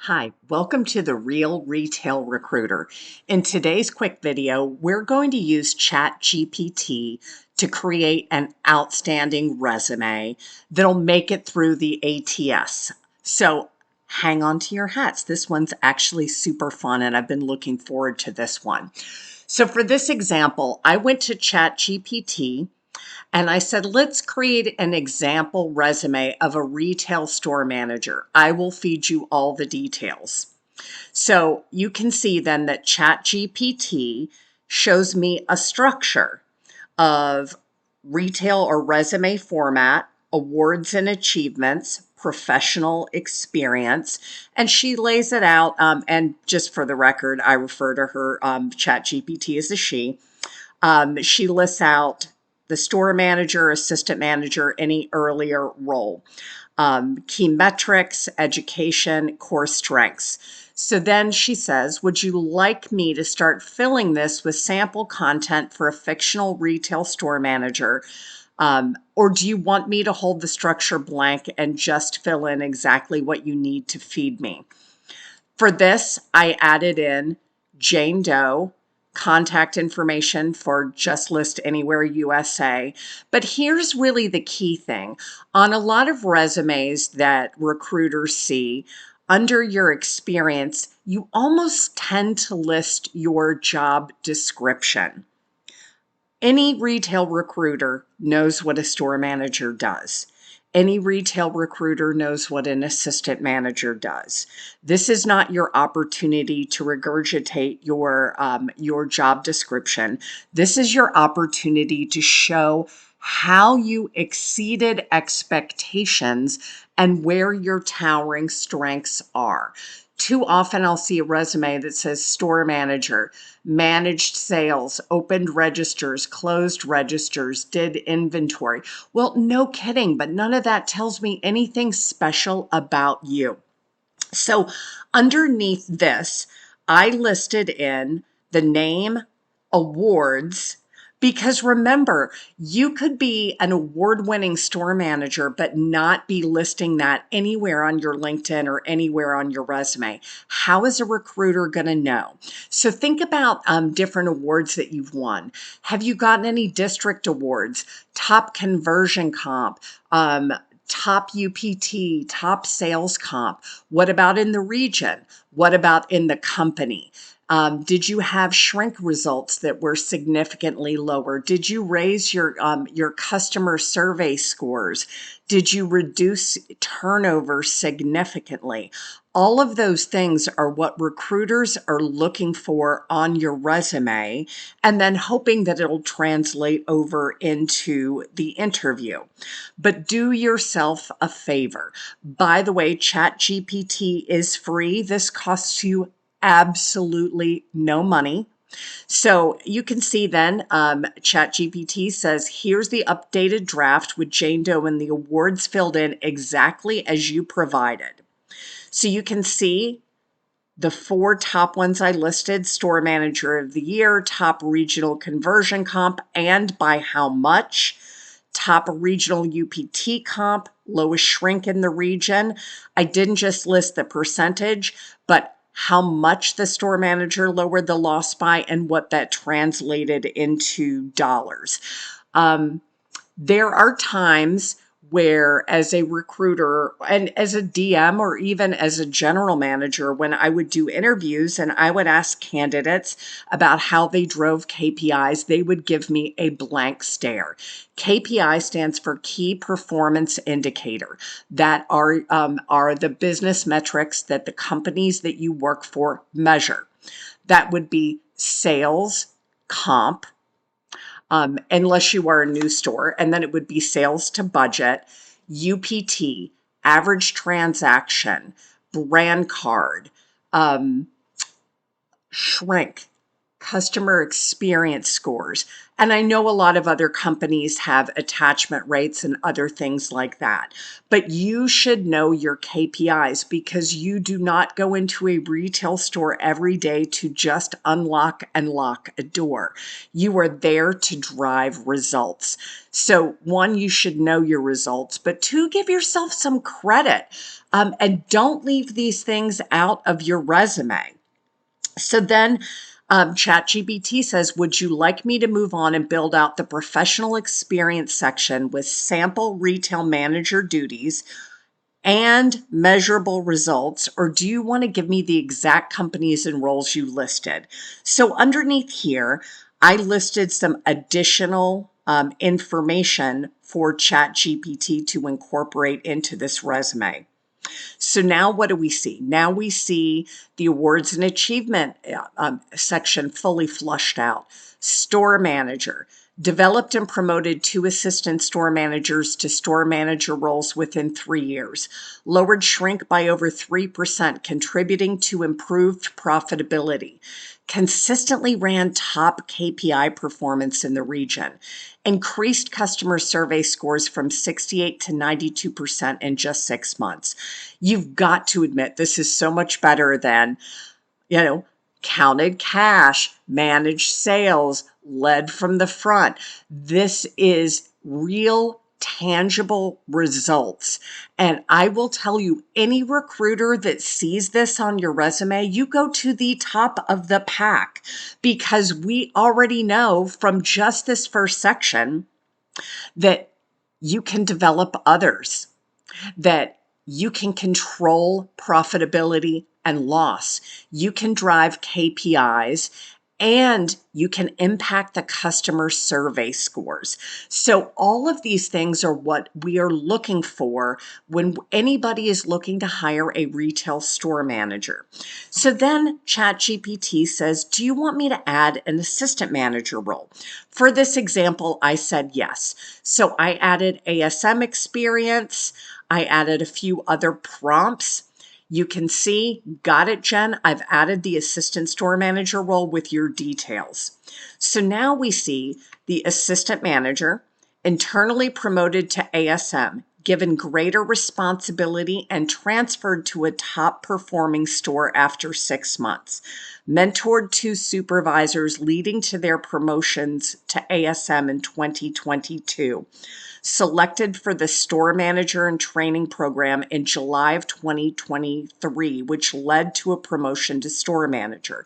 Hi, welcome to the Real Retail Recruiter. In today's quick video, we're going to use ChatGPT to create an outstanding resume that'll make it through the ATS. So hang on to your hats. This one's actually super fun and I've been looking forward to this one. So for this example, I went to ChatGPT and I said, let's create an example resume of a retail store manager. I will feed you all the details. So you can see then that ChatGPT shows me a structure of retail or resume format, awards and achievements, professional experience, and she lays it out. And just for the record, I refer to her ChatGPT as a she. She lists out the store manager, assistant manager, any earlier role, key metrics, education, core strengths. So then she says, would you like me to start filling this with sample content for a fictional retail store manager? Or do you want me to hold the structure blank and just fill in exactly what you need to feed me? For this, I added in Jane Doe, contact information for Just List Anywhere USA. But here's really the key thing. On a lot of resumes that recruiters see, under your experience, you almost tend to list your job description. Any retail recruiter knows what a store manager does. Any retail recruiter knows what an assistant manager does. This is not your opportunity to regurgitate your job description. This is your opportunity to show how you exceeded expectations and where your towering strengths are. Too often I'll see a resume that says store manager, managed sales, opened registers, closed registers, did inventory. Well, no kidding, but none of that tells me anything special about you. So underneath this, I listed in the name, awards, because remember, you could be an award-winning store manager, but not be listing that anywhere on your LinkedIn or anywhere on your resume. How is a recruiter going to know? So think about different awards that you've won. Have you gotten any district awards, top conversion comp, top UPT, top sales comp? What about in the region? What about in the company? Did you have shrink results that were significantly lower? Did you raise your customer survey scores? Did you reduce turnover significantly? All of those things are what recruiters are looking for on your resume and then hoping that it'll translate over into the interview. But do yourself a favor. By the way, ChatGPT is free. This costs you absolutely no money. So you can see then ChatGPT says, here's the updated draft with Jane Doe and the awards filled in exactly as you provided. So you can see the 4 top ones I listed: store manager of the year, top regional conversion comp, and by how much, top regional UPT comp, lowest shrink in the region. I didn't just list the percentage, but how much the store manager lowered the loss by and what that translated into dollars. There are times where, as a recruiter and as a DM or even as a general manager, when I would do interviews and I would ask candidates about how they drove KPIs, they would give me a blank stare. KPI stands for Key Performance Indicator. That are the business metrics that the companies that you work for measure. That would be sales, comp, unless you are a new store, and then it would be sales to budget, UPT, average transaction, brand card, shrink, customer experience scores. And I know a lot of other companies have attachment rates and other things like that. But you should know your KPIs because you do not go into a retail store every day to just unlock and lock a door. You are there to drive results. So one, you should know your results, but two, give yourself some credit, and don't leave these things out of your resume. So then ChatGPT says, would you like me to move on and build out the professional experience section with sample retail manager duties and measurable results, or do you want to give me the exact companies and roles you listed? So underneath here, I listed some additional information for ChatGPT to incorporate into this resume. So now what do we see? Now we see the awards and achievement section fully flushed out. Store manager. Developed and promoted 2 assistant store managers to store manager roles within 3 years. Lowered shrink by over 3%, contributing to improved profitability. Consistently ran top KPI performance in the region. Increased customer survey scores from 68 to 92% in just 6 months. You've got to admit this is so much better than, counted cash, managed sales, led from the front. This is real tangible results. And I will tell you, any recruiter that sees this on your resume, you go to the top of the pack because we already know from just this first section that you can develop others, that you can control profitability and loss. You can drive KPIs and you can impact the customer survey scores. So all of these things are what we are looking for when anybody is looking to hire a retail store manager. So then ChatGPT says, do you want me to add an assistant manager role? For this example, I said yes. So I added ASM experience. I added a few other prompts. You can see, got it, Jen? I've added the assistant store manager role with your details. So now we see the assistant manager, internally promoted to ASM, given greater responsibility and transferred to a top performing store after 6 months. Mentored 2 supervisors leading to their promotions to ASM in 2022. Selected for the store manager and training program in July of 2023, which led to a promotion to store manager.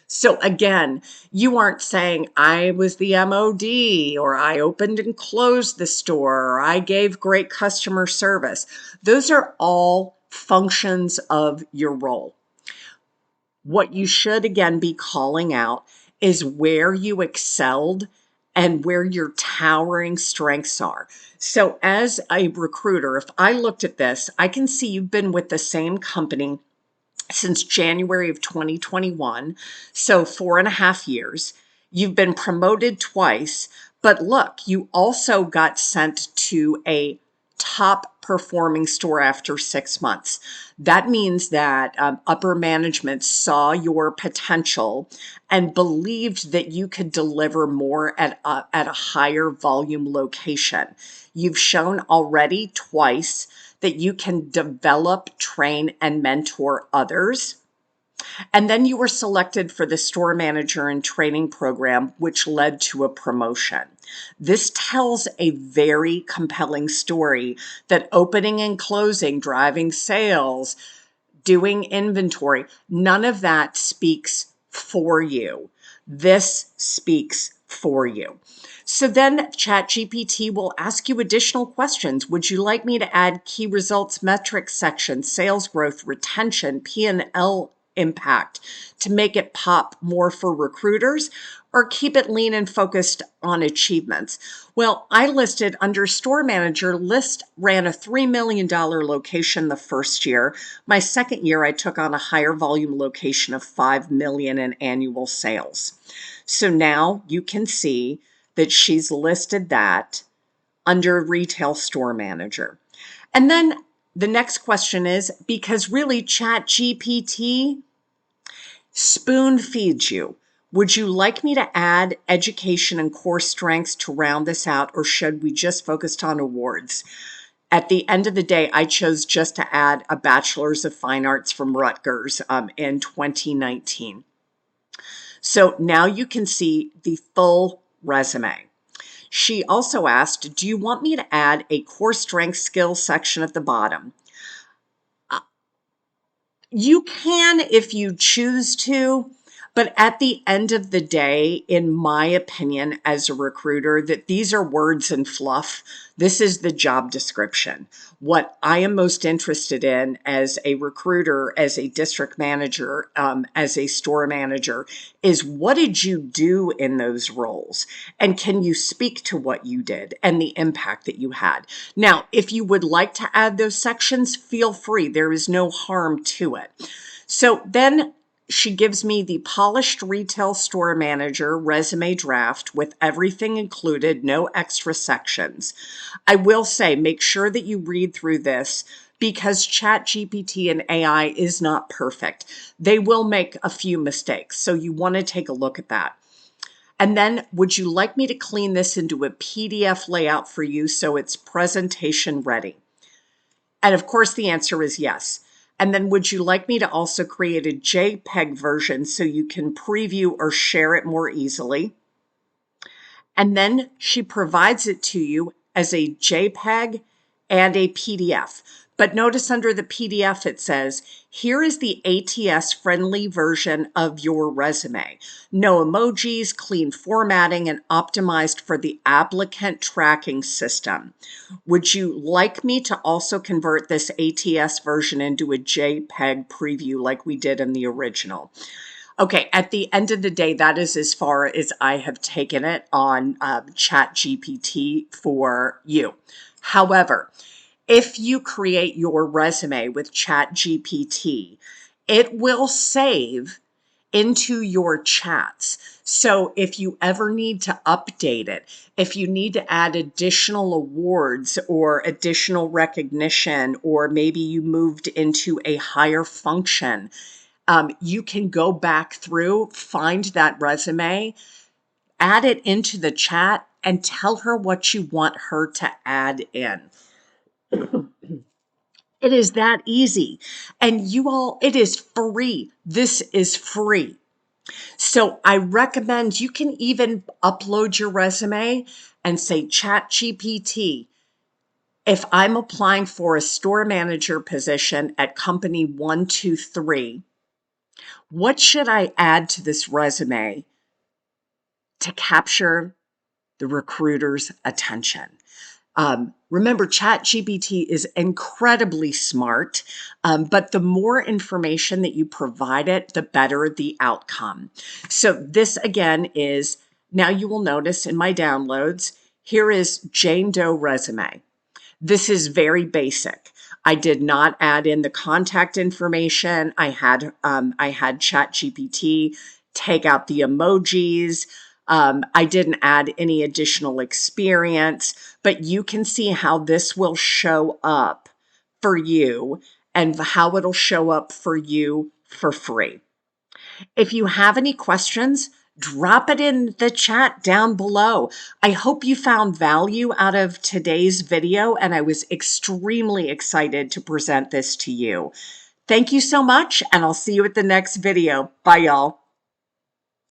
So again, you aren't saying I was the MOD or I opened and closed the store or I gave great customer service. Those are all functions of your role. What you should again be calling out is where you excelled and where your towering strengths are. So as a recruiter, if I looked at this, I can see you've been with the same company since January of 2021, so 4.5 years. You've been promoted twice, but look, you also got sent to a top performing store after 6 months. That means that upper management saw your potential and believed that you could deliver more at a higher volume location. You've shown already twice that you can develop, train, and mentor others. And then you were selected for the store manager and training program, which led to a promotion. This tells a very compelling story that opening and closing, driving sales, doing inventory, none of that speaks for you. This speaks for you. So then ChatGPT will ask you additional questions. Would you like me to add key results metrics section, sales growth, retention, P&L impact to make it pop more for recruiters, or keep it lean and focused on achievements? Well, I listed under store manager, ran a $3 million location the first year. My second year, I took on a higher volume location of $5 million in annual sales. So now you can see that she's listed that under retail store manager. And then the next question is, because really ChatGPT spoon feeds you. Would you like me to add education and core strengths to round this out, or should we just focus on awards? At the end of the day, I chose just to add a Bachelor's of Fine Arts from Rutgers in 2019. So now you can see the full resume. She also asked, do you want me to add a core strength skills section at the bottom? You can if you choose to, but at the end of the day, in my opinion, as a recruiter, that these are words and fluff. This is the job description. What I am most interested in as a recruiter, as a district manager, as a store manager, is what did you do in those roles? And can you speak to what you did and the impact that you had? Now, if you would like to add those sections, feel free. There is no harm to it. So then she gives me the polished retail store manager resume draft with everything included, no extra sections. I will say, make sure that you read through this because ChatGPT and AI is not perfect. They will make a few mistakes, so you want to take a look at that. And then, would you like me to clean this into a PDF layout for you so it's presentation ready? And of course, the answer is yes. And then would you like me to also create a JPEG version so you can preview or share it more easily? And then she provides it to you as a JPEG and a PDF. But notice under the PDF, it says, here is the ATS friendly version of your resume. No emojis, clean formatting, and optimized for the applicant tracking system. Would you like me to also convert this ATS version into a JPEG preview like we did in the original? Okay, at the end of the day, that is as far as I have taken it on ChatGPT for you. However, if you create your resume with ChatGPT, it will save into your chats. So if you ever need to update it, if you need to add additional awards or additional recognition, or maybe you moved into a higher function, you can go back through, find that resume, add it into the chat, and tell her what you want her to add in. It is that easy. And you all, it is free. This is free. So I recommend you can even upload your resume and say, ChatGPT, if I'm applying for a store manager position at company 123, what should I add to this resume to capture the recruiter's attention? Remember, ChatGPT is incredibly smart, but the more information that you provide it, the better the outcome. So this again is, now you will notice in my downloads, here is Jane Doe resume. This is very basic. I did not add in the contact information. I had ChatGPT take out the emojis. I didn't add any additional experience, but you can see how this will show up for you and how it'll show up for you for free. If you have any questions, drop it in the chat down below. I hope you found value out of today's video, and I was extremely excited to present this to you. Thank you so much, and I'll see you at the next video. Bye, y'all.